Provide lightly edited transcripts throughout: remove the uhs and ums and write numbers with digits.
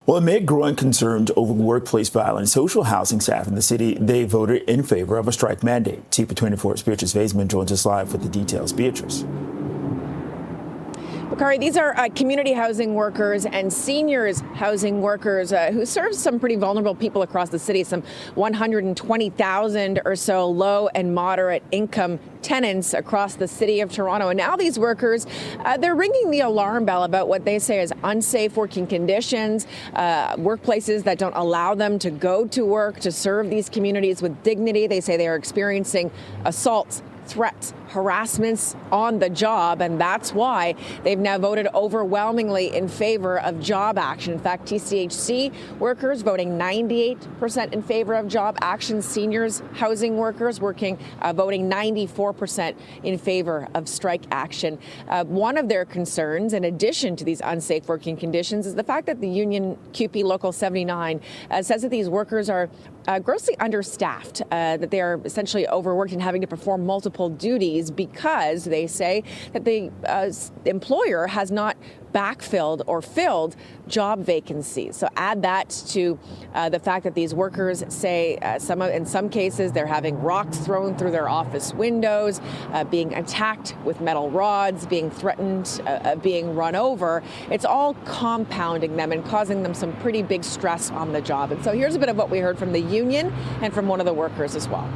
Well, amid growing concerns over workplace violence, social housing staff in the city, they voted in favor of a strike mandate. TV24's Beatrice Vaisman joins us live with the details. Beatrice. Bakari, these are community housing workers and seniors housing workers who serve some pretty vulnerable people across the city, some 120,000 or so low and moderate income tenants across the city of Toronto. And now these workers, they're ringing the alarm bell about what they say is unsafe working conditions, workplaces that don't allow them to go to work, to serve these communities with dignity. They say they are experiencing assaults, threats, harassments on the job, and that's why they've now voted overwhelmingly in favor of job action. In fact, TCHC workers voting 98% in favor of job action, seniors housing workers voting 94% in favor of strike action. One of their concerns, in addition to these unsafe working conditions, is the fact that the union CUPE Local 79 says that these workers are grossly understaffed, that they are essentially overworked and having to perform multiple duties because they say that the employer has not backfilled or filled job vacancies. So add that to the fact that these workers say in some cases they're having rocks thrown through their office windows, being attacked with metal rods, being threatened, being run over. It's all compounding them and causing them some pretty big stress on the job. And so here's a bit of what we heard from the union and from one of the workers as well.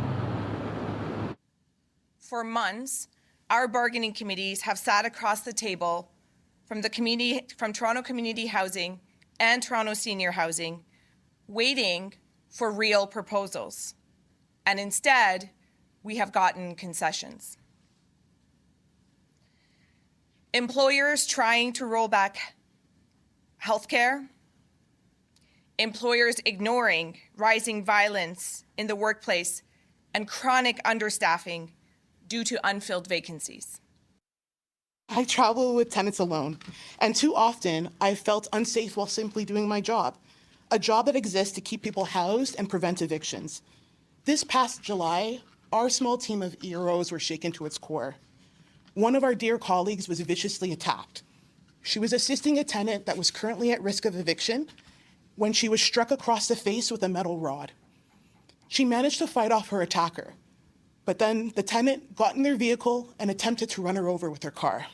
For months, our bargaining committees have sat across the table from Toronto Community Housing and Toronto Senior Housing, waiting for real proposals. And instead, we have gotten concessions. Employers trying to roll back healthcare, employers ignoring rising violence in the workplace and chronic understaffing due to unfilled vacancies. I travel with tenants alone, and too often I've felt unsafe while simply doing my job, a job that exists to keep people housed and prevent evictions. This past July, our small team of EROs were shaken to its core. One of our dear colleagues was viciously attacked. She was assisting a tenant that was currently at risk of eviction when she was struck across the face with a metal rod. She managed to fight off her attacker, but then the tenant got in their vehicle and attempted to run her over with her car.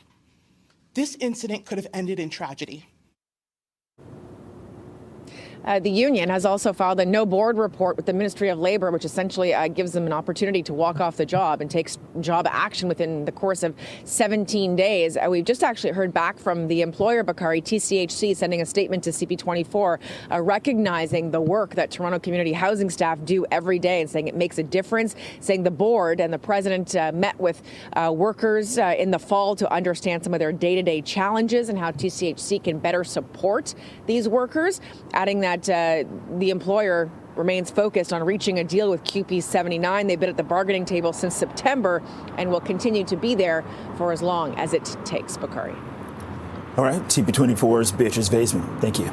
This incident could have ended in tragedy. The union has also filed a no board report with the Ministry of Labour, which essentially gives them an opportunity to walk off the job and take job action within the course of 17 days. We've just actually heard back from the employer, Bakari, TCHC, sending a statement to CP24 recognizing the work that Toronto community housing staff do every day and saying it makes a difference, saying the board and the president met with workers in the fall to understand some of their day-to-day challenges and how TCHC can better support these workers, adding that the employer remains focused on reaching a deal with CUPE 79. They've been at the bargaining table since September and will continue to be there for as long as it takes. Bakari. All right, TV24's Beatrice Vaisman. Thank you.